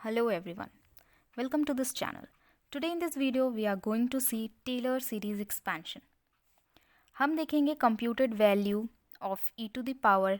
Hello everyone, welcome to this channel. Today in this video we are going to see Taylor series expansion. हम देखेंगे computed value of e to the power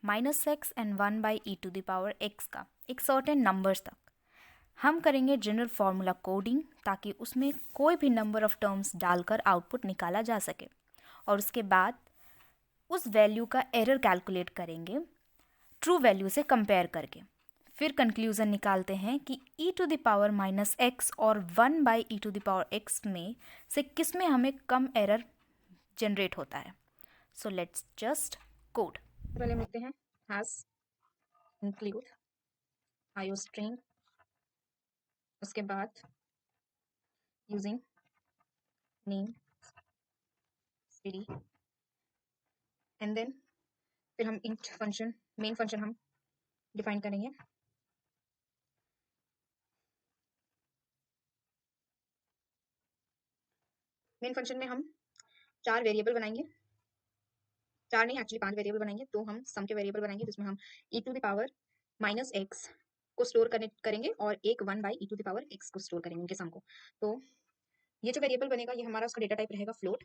minus x and 1 by e to the power x का एक certain numbers तक. हम करेंगे general formula coding ताकि उसमें कोई भी नंबर ऑफ टर्म्स डालकर आउटपुट निकाला जा सके और उसके बाद उस वैल्यू का एरर कैलकुलेट करेंगे ट्रू वैल्यू से कंपेयर करके. फिर कंक्लूजन निकालते हैं कि e to the power minus x और 1 by E to the power x में से किस में हमें कम एरर जनरेट होता है. So let's just code. पहले हम लिखते हैं हैज इंक्लूड आईओस्ट्रीम, उसके बाद using name CD and then फिर हम इंट फंक्शन मेन फंक्शन हम डिफाइन करेंगे. मेन फंक्शन में हम 4 वेरिएबल बनाएंगे, 4 नहीं एक्चुअली 5 वेरिएबल बनाएंगे. तो हम सम के वेरिएबल बनाएंगे जिसमें हम E to the power minus X को स्टोर करेंगे और एक 1 by E to the power X को स्टोर करेंगे उनके सम को. तो ये जो वेरिएबल बनेगा ये हमारा उसका डेटा टाइप रहेगा फ्लोट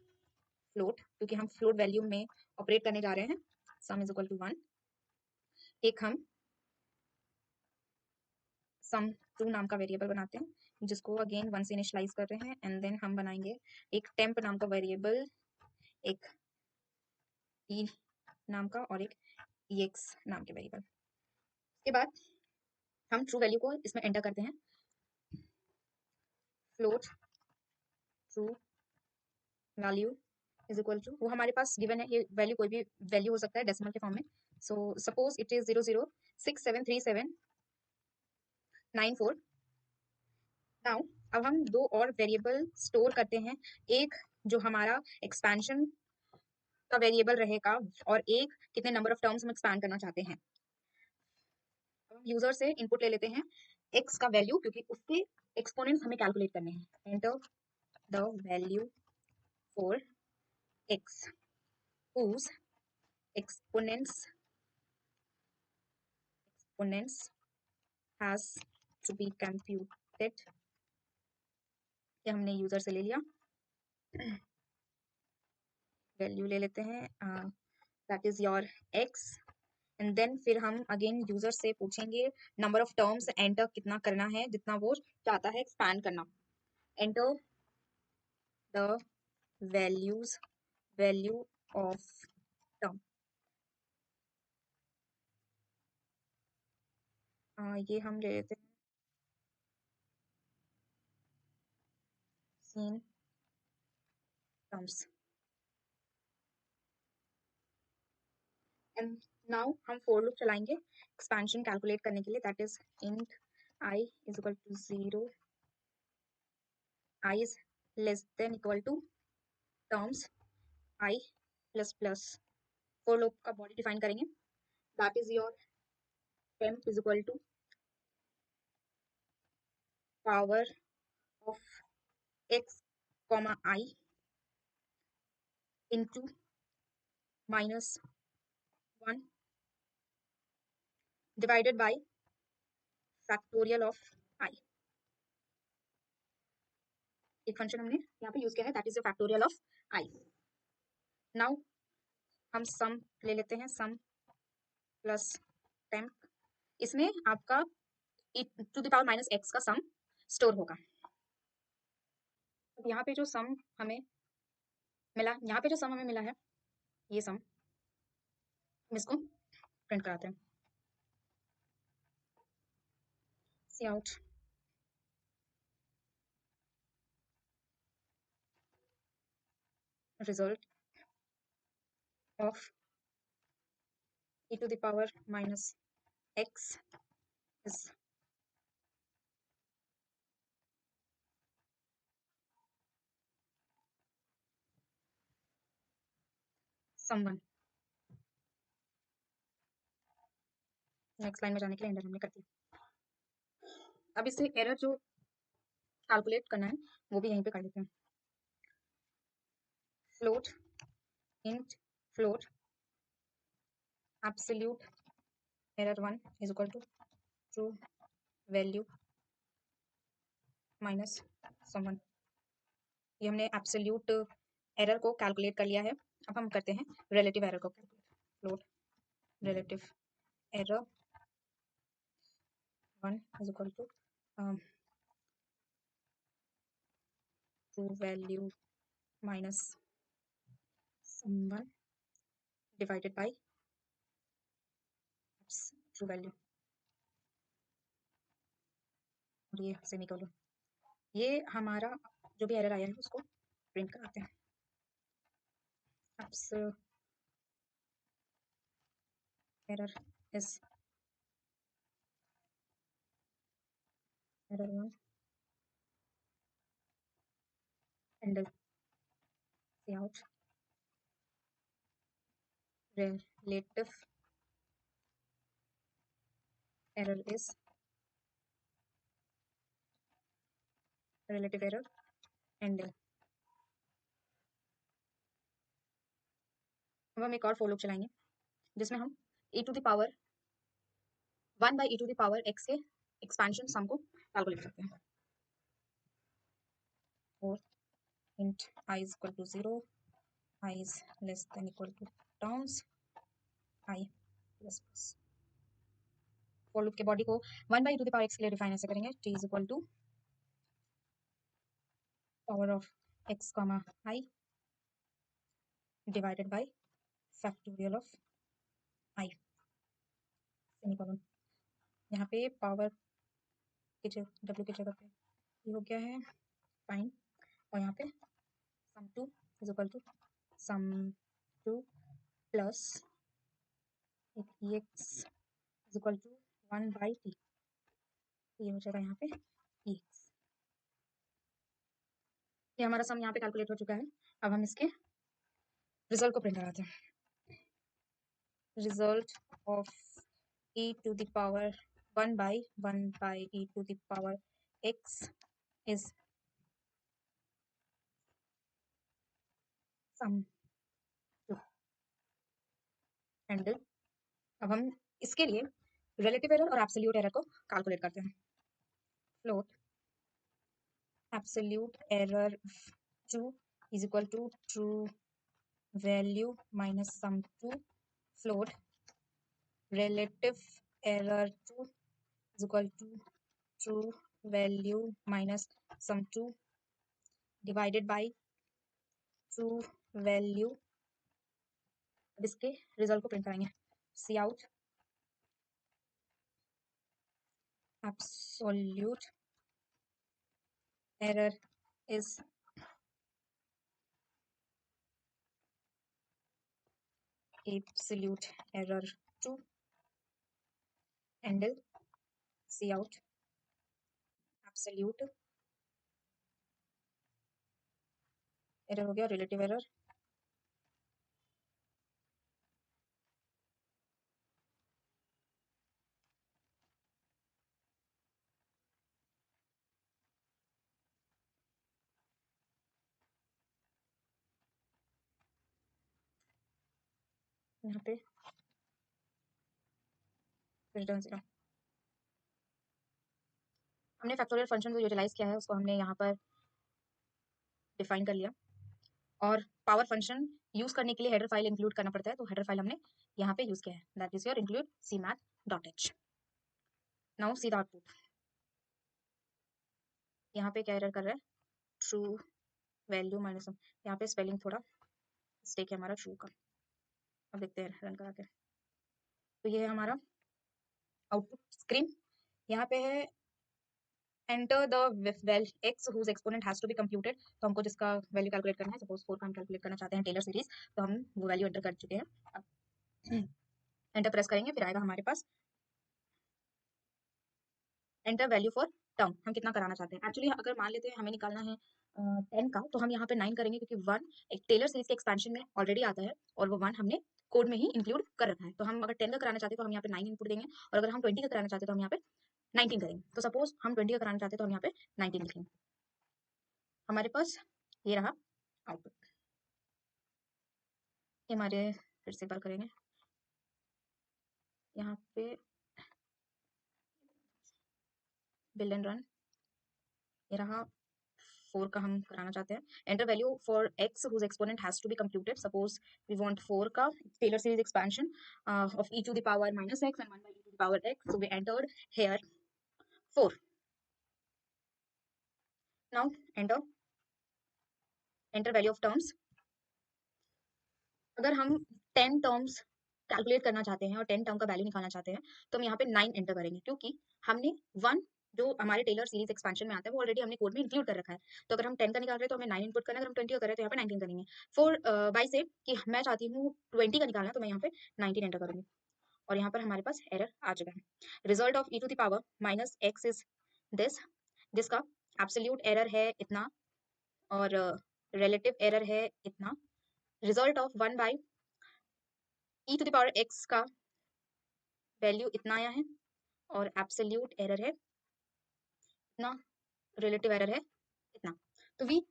क्योंकि हम फ्लोट वैल्यू में ऑपरेट करने जा रहे हैं. Sum is equal to 1. एक हम सम 2 नाम का वेरिएबल बनाते हैं जिसको अगेन 1 से इनिशियलाइज कर रहे हैं एंड देन हम बनाएंगे एक टेम्प नाम का वेरिएबल, एक ई नाम का और एक ईएक्स नाम के वेरिएबल. उसके बाद हम ट्रू वैल्यू को इसमें एंटर करते हैं. Float true value is equal to, वो हमारे पास गिवन है, ये वैल्यू कोई भी वैल्यू हो सकता है डेसिमल के फॉर्म में. So suppose it is 00673794. Now अब हम 2 और वेरिएबल स्टोर करते हैं. एक जो हमारा एक्सपेंशन का वेरिएबल रहेगा और एक कितने नंबर ऑफ टर्म्स हम एक्सपैंड करना चाहते हैं. अब हम यूजर से इनपुट ले लेते हैं x का वैल्यू क्योंकि उसके एक्सपोनेंट्स हमें कैलकुलेट करने हैं. Enter the value for x whose exponents has to be computed. ये हमने यूजर से ले लिया. वैल्यू ले लेते हैं that is your x and then फिर हम अगेन यूजर से पूछेंगे नंबर ऑफ टर्म्स एंटर कितना करना है जितना वो चाहता है एक्सपैंड करना. Enter the value of term. ये हम ले लेते हैं सीन टर्म्स एंड नाउ हम फॉर लूप चलाएंगे एक्सपेंशन कैलकुलेट करने के लिए. That is int I is equal to 0, I is less than equal to terms I plus plus. For loop का बॉडी डिफाइन करेंगे. That is your temp is equal to power of x comma I into minus 1 divided by factorial of I. एक function हमने यहाँ पे use किया है that is the factorial of I. Now हम सम ले लेते हैं, सम प्लस टेम्प. इसमें आपका to the power minus x का सम स्टोर होगा. अब यहाँ पे जो सम हमें मिला है ये सम हम इसको प्रिंट कराते हैं. सी out result of e to the power minus x is someone. Next line में जाने के लिए एंटर हमने कर दिया. अब इससे एरर जो कैलकुलेट करना है वो भी यहीं पे कर देते हैं. Float int float absolute error 1 is equal to true value minus someone. ये हमने एब्सोल्यूट एरर को कैलकुलेट कर लिया है। अब हम करते हैं रिलेटिव एरर को calculate. Float relative error 1 is equal to true value minus sum one divided by true value, और ये सेमीकोलन। ये हमारा जो भी एरर आया है उसको प्रिंट कराते हैं। Error is error 1 handle out relative error is relative error handle। अब हम एक और फॉर लूप चलाएंगे जिसमें हम e to the power 1 by e to the power x के एक्सपेंशन सम को कैलकुलेट करते हैं। और int I is equal to 0, I is less than equal to terms I plus plus। For loop के body को 1 by e to the power x के लिए define ऐसे करेंगे, t is equal to power of x comma I divided by factorial of I semicolon. यहाँ पे power की जगह w की जगह पे ये हो गया है फाइन, और यहाँ पे sum two is equal to sum two plus X is equal to 1 by T. ये हो जाएगा यहाँ पे एक्स। ये हमारा सम यहाँ पे कैलकुलेट हो चुका है। अब हम इसके रिजल्ट को प्रिंट कराते हैं। Result of e to the power 1 by e to the power x is sum to handle. अब हम इसके लिए रिलेटिव एरर और एब्सोल्यूट एरर को कैलकुलेट करते हैं। Float absolute error 2 is equal to true value minus sum 2 float relative error 2 is equal to true value minus sum 2 divided by true value। अब इसके रिजल्ट को प्रिंट करेंगे। C out absolute error is absolute error 2 handle C out absolute error हो गया relative error यहाँ पे return 0। हमने factorial function जो यूटिलाइज किया है उसको हमने यहाँ पर डिफाइन कर लिया, और पावर फंक्शन यूज करने के लिए हेडर फाइल इंक्लूड करना पड़ता है, तो हेडर फाइल हमने यहाँ पे यूज किया है, that is your include cmath.h। Now see the output. यहाँ पे क्या एरर कर रहा है, ट्रू वैल्यू माइनस, यहाँ पे स्पेलिंग थोड़ा मिस्टेक है हमारा ट्रू का। अब देखते हैं रन करा के। तो ये है हमारा आउटपुट स्क्रीन। यहाँ पे है enter the value x whose exponent has to be computed. तो हमको जिसका वैल्यू कैलकुलेट करना है, सपोज 4 का हम कैलकुलेट करना चाहते हैं टेलर सीरीज, तो हम वो वैल्यू एंटर कर चुके हैं। अब एंटर प्रेस करेंगे, फिर आएगा हमारे पास एंटर वैल्यू फॉर टर्म, हम कितना कराना चाहते हैं। एक्चुअली अगर मान लेते हैं हमें निकालना है 10 का, तो हम यहाँ पे 9 करेंगे, क्योंकि 1 एक टेलर सीरीज के एक्सपेंशन में ऑलरेडी आता है और वो 1 हमने कोड में ही इंक्लूड कर रखा है। तो हम अगर 10 का कराना चाहते हैं तो हम यहाँ पे 9 इनपुट देंगे, और अगर हम 20 का कराना चाहते हैं तो हम यहाँ पे 19 करेंगे। तो सपोज हम 20 का कराना चाहते हैं तो हम यहाँ पे 19 लिखेंगे। हमारे पास ये रहा आउटपुट। ये हमारे फिर से एक बार करेंगे, यहाँ पे बिल एंड रन, ये रहा 4 का हम कराना चाहते हैं. Enter value for x whose exponent has to be computed. Suppose we want 4 का Taylor series expansion of e to the power minus x and 1 by e to the power x. So we entered here 4. Now enter value of terms. अगर हम 10 terms calculate करना चाहते हैं और 10 term का value निकालना चाहते हैं तो हम यहाँ पे 9 एंटर करेंगे, क्योंकि हमने 1 जो हमारे टेलर सीरीज एक्सपेंशन में आता है वो ऑलरेडी हमने कोड में इंक्लूड कर रखा है. तो अगर हम 10 का निकाल रहे हैं तो हमें 9 इनपुट करना है, अगर हम 20 का कर रहे हैं तो यहाँ पे 19 करेंगे. फॉर बाई से कि मैं चाहती हूँ 20 का निकालना, तो मैं यहाँ पे 19 एंटर करूंगी और यहाँ पर हमारे पास एरर आ चुका है. Result of e to the power minus x is this, जिसका एब्सोल्यूट एरर है इतना और रिलेटिव एरर है इतना. Result of 1 by e to the power x का वैल्यू इतना आया है और एब्सोल्यूट एरर है इतना, रिलेटिव एरर है इतना. तो वी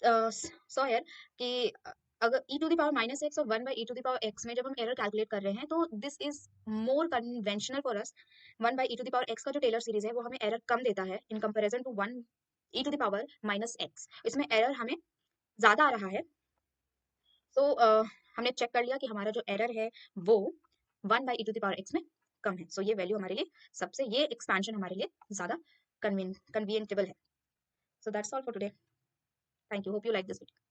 सॉ हियर कि अगर e to the power minus x और 1 by e to the power x में जब हम एरर कैलकुलेट कर रहे हैं तो this is more conventional for us. 1 by e to the power x का जो टेलर सीरीज है वो हमें एरर कम देता है in comparison to 1 e to the power minus x. इसमें एरर हमें ज्यादा आ रहा है. तो हमने चेक कर लिया कि हमारा जो एरर है वो 1 by e to the power x में कम है. सो ये वैल्यू हमारे लिए सबसे, ये एक्सपेंशन हमारे लिए ज्यादा कन्वीनियंटेबल है. So that's all for today. Thank you. Hope you like this video.